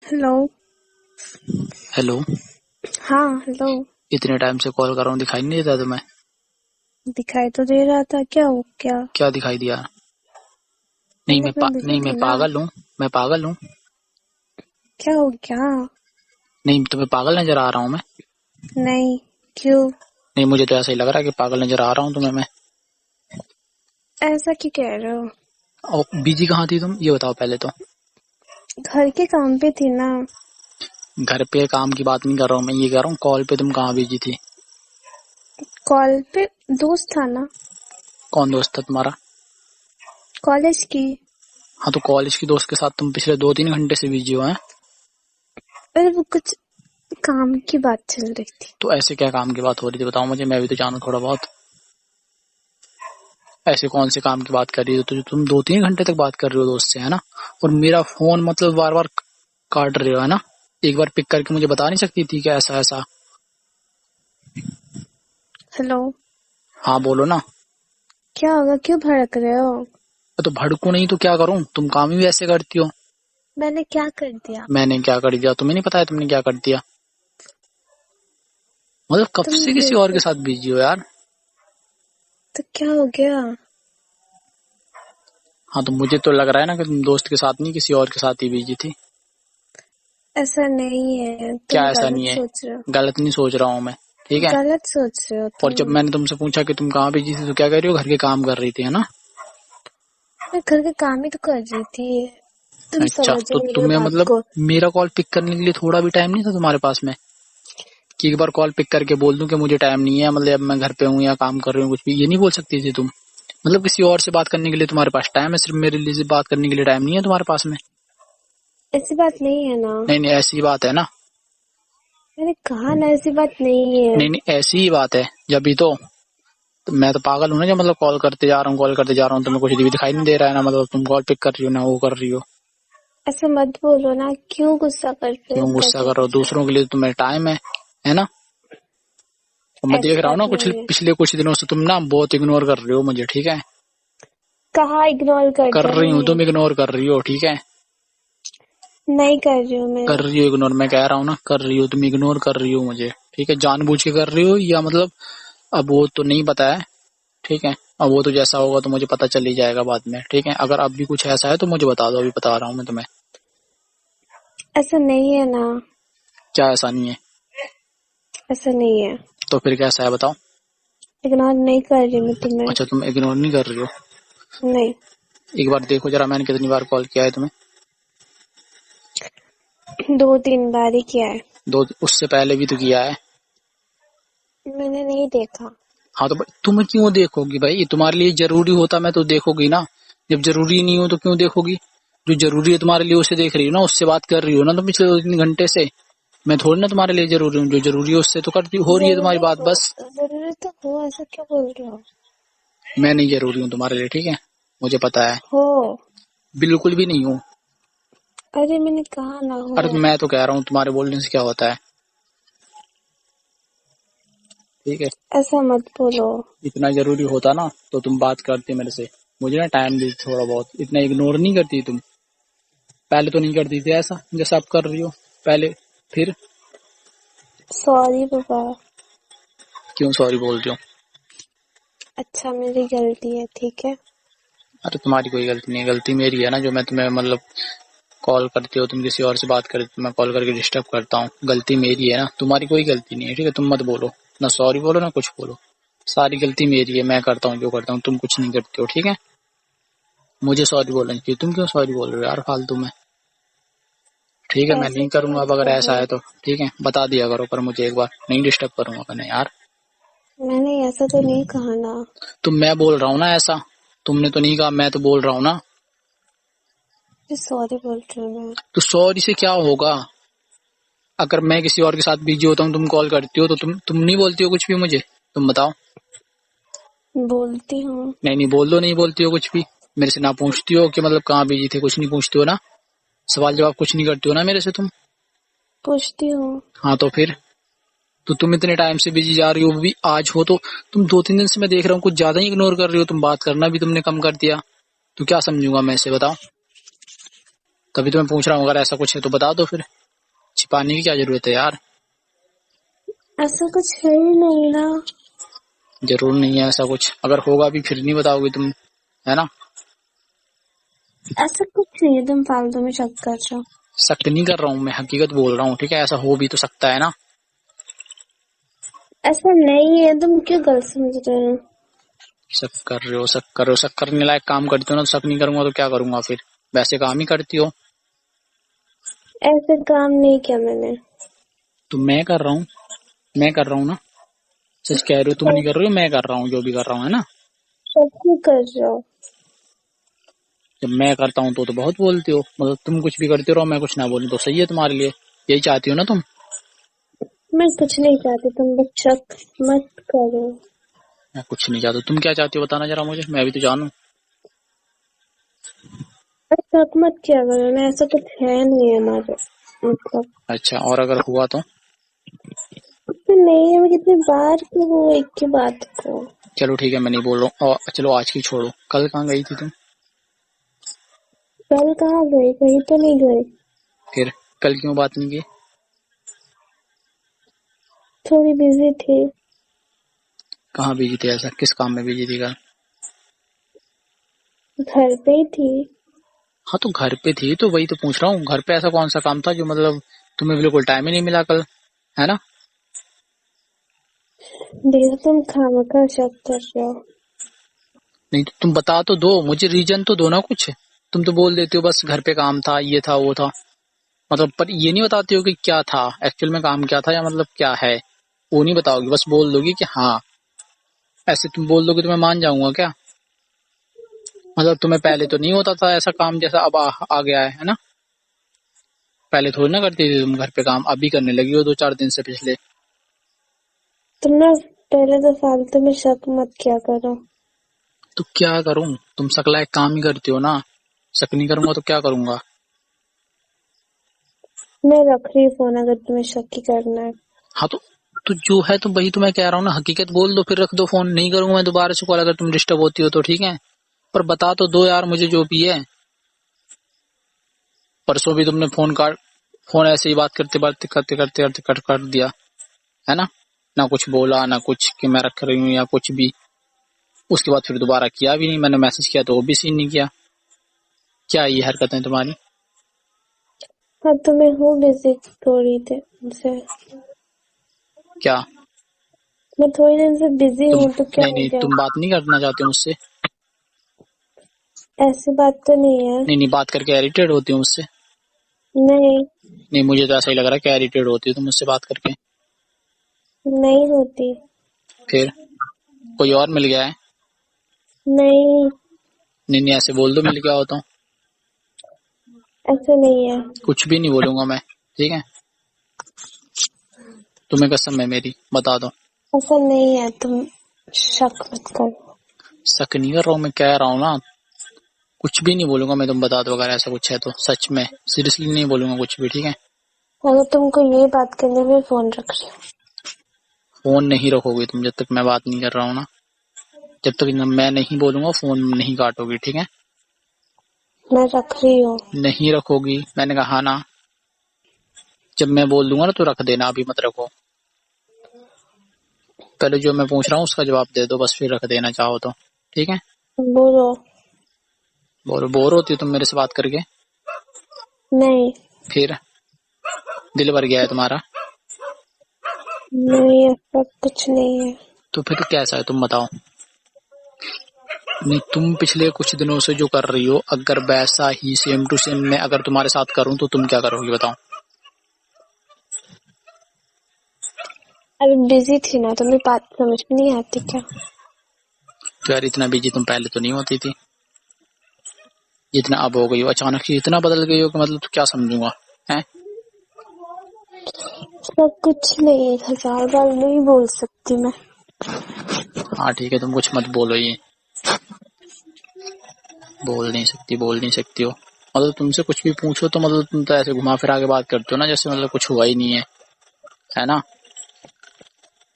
Hello. Hello. हाँ hello. इतने time से कॉल कर रहा हूँ, दिखाई नहीं देता तुम्हें? दिखाई तो दे रहा था, क्या हो क्या? क्या दिखाई दिया? नहीं मैंने अपना बिजी नहीं मैं थी ना। पागल हूँ। मैं पागल हूँ। क्या हो क्या? नहीं, तुम्हें पागल नजर आ रहा हूँ मैं? नहीं। क्यों? नहीं, मुझे तो ऐसा ही लग रहा है कि पागल नजर आ रहा हूँ तुम्हें मैं। ऐसा क्यों कह रहे हो? और बिजी कहाँ थी तुम, ये बताओ पहले तो। घर के काम पे थी ना। घर पे काम की बात नहीं कर रहा हूँ मैं, ये कह रहा हूँ कॉल पे तुम कहाँ बिजी थी? कॉल पे दोस्त था ना। कौन दोस्त था तुम्हारा? कॉलेज की। हाँ, तो कॉलेज की दोस्त के साथ तुम पिछले 2-3 घंटे से बिजी हो हैं? अरे वो कुछ काम की बात चल रही थी। तो ऐसे क्या काम की बात हो रही थी बताओ मुझे, मैं भी तो जानूँ थोड़ा बहुत। ऐसे कौन से काम की बात कर रही हो? तो तुम 2-3 घंटे तक बात कर रहे हो दोस्त से, है ना? और मेरा फोन मतलब बार बार काट रहे हो, है ना? एक बार पिक करके मुझे बता नहीं सकती थी कि ऐसा ऐसा? हेलो। हाँ बोलो ना। क्या होगा, क्यों भड़क रहे हो? तो भड़कू नहीं तो क्या करूं, तुम काम ही ऐसे करती हो। मैंने क्या कर दिया? मैंने क्या कर दिया तुम्हें नहीं पता है? तुमने क्या कर दिया? मतलब कब तुम से किसी मेरे और के को साथ बिजी हो यार? तो क्या हो गया? हाँ, तो मुझे तो लग रहा है ना कि तुम दोस्त के साथ नहीं किसी और के साथ ही बिजी थी। ऐसा नहीं है, क्या तुम ऐसा नहीं गलत है? सोच रहे हो। गलत नहीं सोच रहा हूँ मैं, ठीक है? गलत सोच रहे हो और जब तुम। मैंने तुमसे पूछा कि तुम कहाँ बिजी थी तो क्या कह रही हो? घर के काम कर रही थी, है ना? मैं घर के काम ही तो कर रही थी। तुम अच्छा, तो समझो मेरी तुम्हें बात मतलब को। मेरा कॉल पिक करने के लिए थोड़ा भी टाइम नहीं था तुम्हारे पास में? कि एक बार कॉल पिक करके बोल दूं कि मुझे टाइम नहीं है, मतलब अब मैं घर पे हूँ या काम कर रही हूँ, कुछ भी ये नहीं बोल सकती थी तुम? मतलब किसी और से बात करने के लिए तुम्हारे पास टाइम है, सिर्फ मेरे लिए से बात करने के लिए टाइम नहीं है तुम्हारे पास में? ऐसी बात नहीं है ना। नहीं नहीं, ऐसी बात है ना? मैंने कहा ना, ऐसी बात नहीं है। नहीं नहीं, ऐसी ही बात है जब भी तो मैं तो पागल हूँ ना, जब मतलब कॉल करते जा रहा हूँ तुम्हें कुछ भी दिखाई नहीं दे रहा है ना, मतलब तुम कॉल पिक कर रही हो ना वो कर रही हो। ऐसा मत बोलो ना, क्यों गुस्सा करते हो क्यों गुस्सा कैसे कर रहे हो? कैसे? दूसरों के लिए तो तुम्हें टाइम है ना? और मैं देख ऐसी रहा हूँ बात ना नहीं है। पिछले कुछ दिनों से तुम ना बहुत इग्नोर कर रही हो मुझे, ठीक है? कहाँ इग्नोर कर कर दिया रही हूँ, मैंने? तुम इग्नोर कर रही हो, ठीक है? नहीं कर रही हूँ मैं। कर रही हो इग्नोर, मैं कह रहा हूँ ना कर रही हो, तुम इग्नोर कर रही हो मुझे, ठीक है? जानबूझ के कर रही हो या मतलब अब वो तो नहीं पता है, ठीक है? अब वो तो जैसा होगा तो मुझे पता चल ही जाएगा बाद में, ठीक है? अगर अब भी कुछ ऐसा है तो मुझे बता दो, अभी बता रहा हूँ मैं तुम्हें। ऐसा नहीं है ना। क्या ऐसा नहीं है? ऐसा नहीं है। तो फिर कैसा है बताओ? इग्नोर नहीं कर रही मैं तुम्हें। अच्छा, तुम इग्नोर नहीं कर रही हो? नहीं। एक बार देखो जरा मैंने कितनी बार कॉल किया है तुम्हें। 2-3 बार ही किया है। दो, उससे पहले भी तो किया है। मैंने नहीं देखा। हाँ, तो तुम क्यों देखोगी भाई? तुम्हारे लिए जरूरी होता मैं तो देखोगी ना। जब जरूरी नहीं हो तो क्यों देखोगी? जो जरूरी है तुम्हारे लिए उसे देख रही हो ना, उससे बात कर रही हो ना तुम पिछले 2-3 घंटे से। मैं थोड़ी ना तुम्हारे लिए जरूरी हूँ, जो जरूरी है उससे तो करती हो रही है तुम्हारी बात बस। जरूरी तो हो, ऐसा क्यों बोल रहे हो? मैं नहीं जरूरी हूँ तुम्हारे लिए, ठीक है? मुझे पता है। हो। बिल्कुल भी नहीं हूँ। अरे मैंने कहा ना हो। अरे मैं तो कह रहा हूँ तुम्हारे बोलने से क्या होता है, ठीक है? ऐसा मत बोलो। इतना जरूरी होता ना तो तुम बात करती मेरे से। मुझे ना टाइम दी थोड़ा बहुत, इतना इग्नोर नहीं करती तुम। पहले तो नहीं करती थी ऐसा जैसा आप कर रही हो पहले। फिर सॉरी पापा। क्यों सॉरी बोल रही हो? अच्छा मेरी गलती है, ठीक है। अरे तुम्हारी कोई गलती नहीं है, गलती मेरी है ना, जो मैं तुम्हें मतलब कॉल करती हो तुम किसी और से बात करती हो, मैं कॉल करके डिस्टर्ब करता हूँ, गलती मेरी है ना, तुम्हारी कोई गलती नहीं है, ठीक है? तुम मत बोलो, ना सॉरी बोलो ना कुछ बोलो। सारी गलती मेरी है, मैं करता हूँ जो करता हूँ, तुम कुछ नहीं करती हो, ठीक है? मुझे सॉरी बोलना चाहिए, तुम क्यों सॉरी बोल रहे हो यार फालतू में? ठीक है, मैं ऐसे नहीं तो करूंगा अब मत अगर ऐसा कहो। है तो। ठीक है, बता दिया करो पर मुझे एक बार, नहीं डिस्टर्ब करूंगा मैंने यार। मैंने ऐसा तो नहीं कहा ना। तो मैं बोल रहा हूँ ना ऐसा, तुमने तो नहीं कहा, मैं तो बोल रहा हूँ ना। सॉरी बोल रही हूँ मैं। तो सॉरी से क्या होगा? अगर मैं किसी और के साथ बिजी होता हूँ, तुम कॉल करती हो तो तुम नहीं बोलती हो कुछ भी मुझे? तुम बताओ। बोलती हूँ। नहीं नहीं बोल दो, नहीं बोलती हो कुछ भी। मेरे से ना पूछती हो कि मतलब कहाँ बिजी थे, कुछ नहीं पूछती हो ना? सवाल जवाब कुछ नहीं करती हो ना मेरे से तुम? पूछती हूँ। हाँ तो फिर, तो तुम इतने टाइम से बिजी जा रही हो, वो भी आज हो तो। तुम 2-3 दिन से मैं देख रहा हूँ कुछ ज्यादा ही इग्नोर कर रही हो, तुम बात करना भी तुमने कम कर दिया। तो क्या समझूंगा मैं इसे बताओ? तभी तो मैं पूछ रहा हूँ, अगर ऐसा कुछ है तो बता दो, फिर छिपाने की क्या जरूरत है यार। ऐसा कुछ है ही नहीं ना। जरूर नहीं है ऐसा कुछ, अगर होगा भी फिर नहीं बताओगी तुम, है ना। ऐसा कुछ नहीं है, तुम फालतू में शक कर रहे हो। शक नहीं कर रहा हूँ मैं, हकीकत बोल रहा हूँ, ठीक है। ऐसा हो भी तो सकता है ना। ऐसा नहीं है, तुम क्यों गलत समझ रहे हो। शक कर रहे हो, शक कर रहे हो, शक करने लायक काम करती हो ना, तो शक नहीं करूंगा तो क्या करूंगा फिर। वैसे काम ही करती हो। ऐसे काम नहीं किया मैंने। तो मैं कर रहा हूँ, मैं कर रहा हूँ ना। सच कह रहे हो, तुम नहीं कर रहे हो, मैं कर रहा हूँ जो भी कर रहा हूँ, है ना। शक क्यों कर रहे हो। जब मैं करता हूँ तो बहुत बोलती हो, मतलब तुम कुछ भी करते रहो मैं कुछ ना बोलूं तो सही है तुम्हारे लिए। यही चाहती हो ना तुम। मैं कुछ नहीं चाहती, तुम बस शक मत करो। मैं कुछ नहीं चाहता, तुम क्या चाहती हो बताना जरा मुझे, मैं भी तो जानूं। बस शक मत किया करो ना, ऐसा कुछ है नहीं हमारे, मतलब अच्छा, और अगर हुआ तो। तो नहीं है। मैं कितनी बार कहूँ एक ही बात को। चलो ठीक है, मैं नहीं बोल रहा हूँ, और चलो आज की छोड़ो, कल कहाँ गई थी तुम। कल कहाँ गई, कहीं तो नहीं गई। फिर कल क्यों बात नहीं की। थोड़ी बिजी थी। कहाँ बिजी थी, ऐसा किस काम में बिजी थी कल। घर पे ही थी। हाँ तो घर पे थी तो वही तो पूछ रहा हूँ, घर पे ऐसा कौन सा काम था जो मतलब तुम्हें बिल्कुल टाइम ही नहीं मिला कल, है ना। देखो तुम खामखा शक कर रहे हो। नहीं तो तुम बता तो दो मुझे, रीजन तो दो ना कुछ। तुम तो बोल देती हो बस घर पे काम था, ये था वो था, मतलब पर ये नहीं बताती हो कि क्या था एक्चुअल में, काम क्या था या मतलब क्या है। वो नहीं बताओगी, बस बोल दोगी कि हाँ। ऐसे तुम बोल दोगे तो मैं मान जाऊंगा क्या। मतलब तुम्हें पहले तो नहीं होता था ऐसा काम जैसा अब आ गया है ना। पहले थोड़ी ना करती थी तुम घर पे काम, अभी करने लगी हो 2-4 दिन से पिछले। तुम ना पहले तो फालतू में शक मत किया करो। तो क्या करूं, तुम सकला एक काम ही करती हो ना। शक नहीं करूंगा तो क्या करूंगा। मैं रख रही हूँ फोन, अगर तुम्हें शक ही करना है। हाँ तो जो है तो वही तो मैं कह रहा हूँ ना, हकीकत बोल दो फिर रख दो फोन, नहीं करूंगा मैं दोबारा से कॉल, अगर तुम डिस्टर्ब होती हो तो ठीक है। पर बता तो दो यार मुझे जो भी है। परसों भी तुमने फोन ऐसे ही बात करते करते करते करते करते कट कर दिया, है ना। ना कुछ बोला ना कुछ कि मैं रख रही हूँ या कुछ भी। उसके बाद फिर दोबारा किया भी नहीं, मैंने मैसेज किया तो वो भी सीन नहीं किया। क्या ये हरकतें तुम्हारी। हाँ तो मैं हूँ बिजी थोड़ी देर से। क्या। मैं थोड़ी देर से बिजी तुम हूँ तो क्या नहीं हो नहीं, गया। तुम बात नहीं करना चाहते हो मुझसे। ऐसी बात तो नहीं है। नहीं नहीं, बात करके इरिटेट होती हो मुझसे। नहीं, नहीं मुझे तो ऐसा ही लग रहा है कि इरिटेट होती हो तुम मुझसे बात करके। नहीं होती। फिर कोई और मिल गया है। नहीं, नहीं नहीं, ऐसे बोल दो मिल गया हो तो। ऐसा नहीं है। कुछ भी नहीं बोलूंगा मैं, ठीक है। तुम्हें कसम है मेरी, बता दो। ऐसा नहीं है, तुम शक मत करो। शक नहीं कर रहा हूँ, मैं कह रहा हूँ ना। कुछ भी नहीं बोलूंगा मैं, तुम बता दो अगर ऐसा कुछ है तो, सच में सीरियसली नहीं बोलूंगा कुछ भी, ठीक है। अगर तुमको ये बात करनी है, फोन रख रही हूँ। फोन नहीं रखोगी तुम जब तक मैं बात नहीं कर रहा हूँ ना। जब तक मैं नहीं बोलूंगा फोन नहीं काटोगी, ठीक है। मैं रख रही हूँ। नहीं रखोगी, मैंने कहा ना। जब मैं बोल दूंगा ना तो रख देना, अभी मत रखो। पहले जो मैं पूछ रहा हूँ उसका जवाब दे दो बस, फिर रख देना चाहो तो, ठीक है। बोलो। बोर होती हो तुम मेरे से बात करके। नहीं, फिर दिल भर गया है तुम्हारा। नहीं ऐसा कुछ नहीं है। तो फिर कैसा है तुम बताओ। नहीं तुम पिछले कुछ दिनों से जो कर रही हो, अगर वैसा ही सेम टू सेम मैं अगर तुम्हारे साथ करूं तो तुम क्या करोगी बताओ। अभी बिजी थी ना, तुम्हें बात समझ में नहीं आती क्या। तो यार इतना बिजी तुम पहले तो नहीं होती थी, जितना अब हो गई हो अचानक से इतना बदल गई हो कि मतलब तो क्या समझूंगा है। सब कुछ नहीं, 1000 बार नहीं बोल सकती मैं। हाँ ठीक है, तुम कुछ मत बोलो, ये बोल नहीं सकती, बोल नहीं सकती हो। मतलब तुमसे कुछ भी पूछो तो मतलब तुम तो ऐसे घुमा फिरा के बात करते हो ना, जैसे मतलब कुछ हुआ ही नहीं है ना।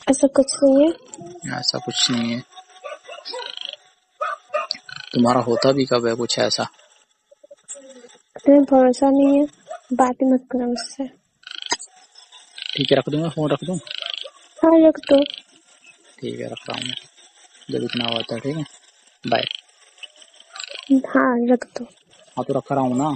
ऐसा कुछ नहीं है। ऐसा कुछ नहीं है। तुम्हारा होता भी कब है कुछ ऐसा। तुम्हें भरोसा नहीं है, बात ही मत करो मुझसे। ठीक है, रख दूंगा फोन, रख दूं? हाँ रख दो। ठीक है, रख रहा हूँ मैं, जब इतना होता है। ठीक है, बाय। हाँ रख दो। हाँ तो रख रहा हूँ ना।